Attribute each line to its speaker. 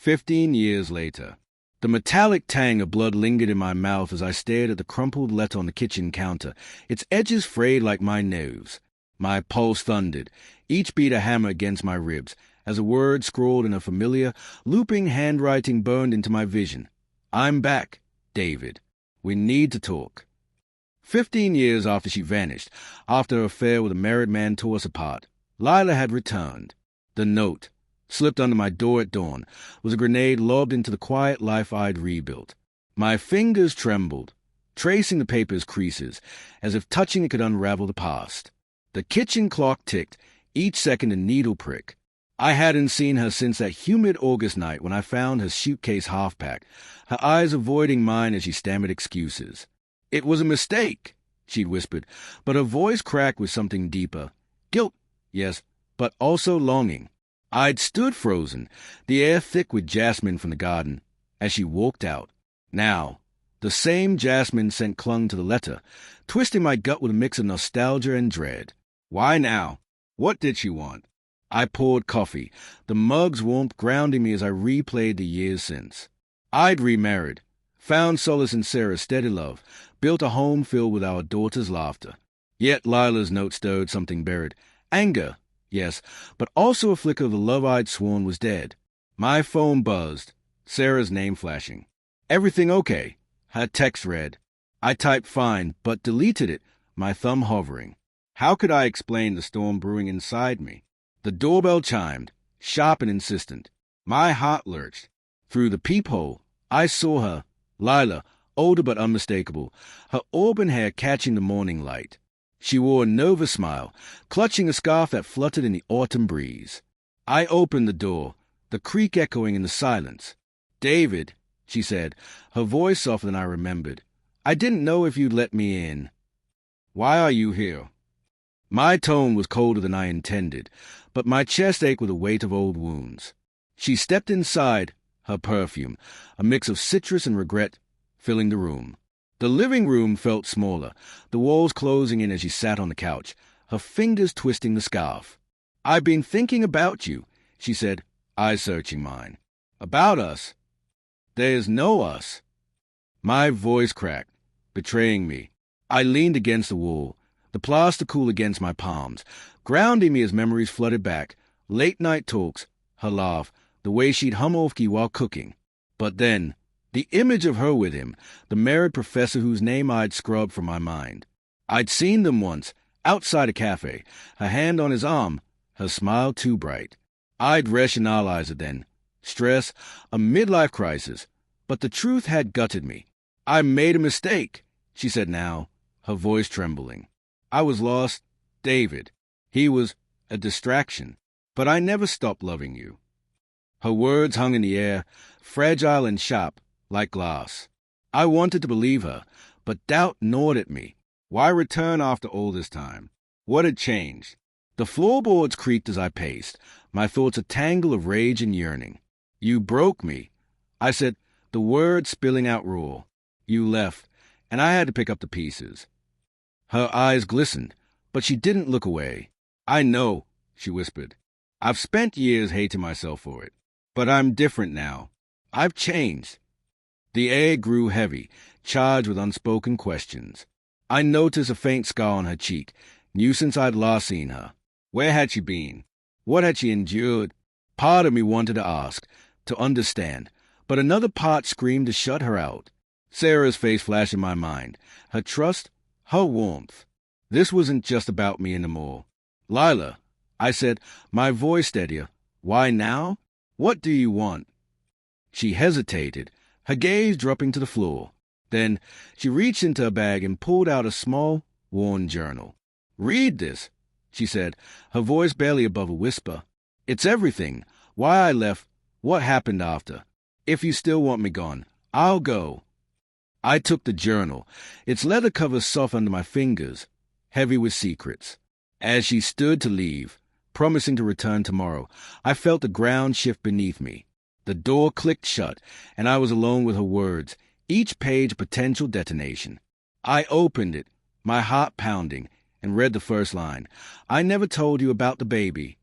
Speaker 1: 15 years later. The metallic tang of blood lingered in my mouth as I stared at the crumpled letter on the kitchen counter, its edges frayed like my nerves. My pulse thundered, each beat a hammer against my ribs, as a word scrawled in a familiar, looping handwriting burned into my vision. I'm back, David. We need to talk. 15 years after she vanished, after her affair with a married man tore us apart, Lila had returned. The note, slipped under my door at dawn, was a grenade lobbed into the quiet life I'd rebuilt. My fingers trembled, tracing the paper's creases, as if touching it could unravel the past. The kitchen clock ticked, each second a needle prick. I hadn't seen her since that humid August night when I found her suitcase half-packed, her eyes avoiding mine as she stammered excuses. It was a mistake, she'd whispered, but her voice cracked with something deeper. Guilt, yes, but also longing. I'd stood frozen, the air thick with jasmine from the garden, as she walked out. Now, the same jasmine scent clung to the letter, twisting my gut with a mix of nostalgia and dread. Why now? What did she want? I poured coffee, the mug's warmth grounding me as I replayed the years since. I'd remarried, found solace in Sarah's steady love, built a home filled with our daughter's laughter. Yet Lila's note stirred something buried. Anger, yes, but also a flicker of the love I'd sworn was dead. My phone buzzed, Sarah's name flashing. Everything okay? Her text read. I typed fine, but deleted it, my thumb hovering. How could I explain the storm brewing inside me? The doorbell chimed, sharp and insistent. My heart lurched. Through the peephole, I saw her, Lila, older but unmistakable, her auburn hair catching the morning light. She wore a nervous smile, clutching a scarf that fluttered in the autumn breeze. I opened the door, the creak echoing in the silence. David, she said, her voice softer than I remembered. I didn't know if you'd let me in. Why are you here? My tone was colder than I intended, but my chest ached with the weight of old wounds. She stepped inside, her perfume, a mix of citrus and regret, filling the room. The living room felt smaller, the walls closing in as she sat on the couch, her fingers twisting the scarf. I've been thinking about you, she said, eyes searching mine. About us? There's no us. My voice cracked, betraying me. I leaned against the wall, the plaster cool against my palms, grounding me as memories flooded back, late-night talks, her laugh, the way she'd hum off-key while cooking. But then, the image of her with him, the married professor whose name I'd scrubbed from my mind. I'd seen them once, outside a cafe, her hand on his arm, her smile too bright. I'd rationalize it then. Stress, a midlife crisis. But the truth had gutted me. I made a mistake, she said now, her voice trembling. I was lost, David. He was a distraction. But I never stopped loving you. Her words hung in the air, fragile and sharp, like glass. I wanted to believe her, but doubt gnawed at me. Why return after all this time? What had changed? The floorboards creaked as I paced, my thoughts a tangle of rage and yearning. You broke me, I said, the words spilling out raw. You left, and I had to pick up the pieces. Her eyes glistened, but she didn't look away. I know, she whispered. I've spent years hating myself for it, but I'm different now. I've changed. The air grew heavy, charged with unspoken questions. I noticed a faint scar on her cheek, new since I'd last seen her. Where had she been? What had she endured? Part of me wanted to ask, to understand, but another part screamed to shut her out. Sarah's face flashed in my mind, her trust, her warmth. This wasn't just about me anymore. Lila, I said, my voice steadier. Why now? What do you want? She hesitated, her gaze dropping to the floor. Then she reached into her bag and pulled out a small, worn journal. Read this, she said, her voice barely above a whisper. It's everything. Why I left, what happened after. If you still want me gone, I'll go. I took the journal, its leather cover soft under my fingers, heavy with secrets. As she stood to leave, promising to return tomorrow, I felt the ground shift beneath me. The door clicked shut, and I was alone with her words, each page a potential detonation. I opened it, my heart pounding, and read the first line. I never told you about the baby.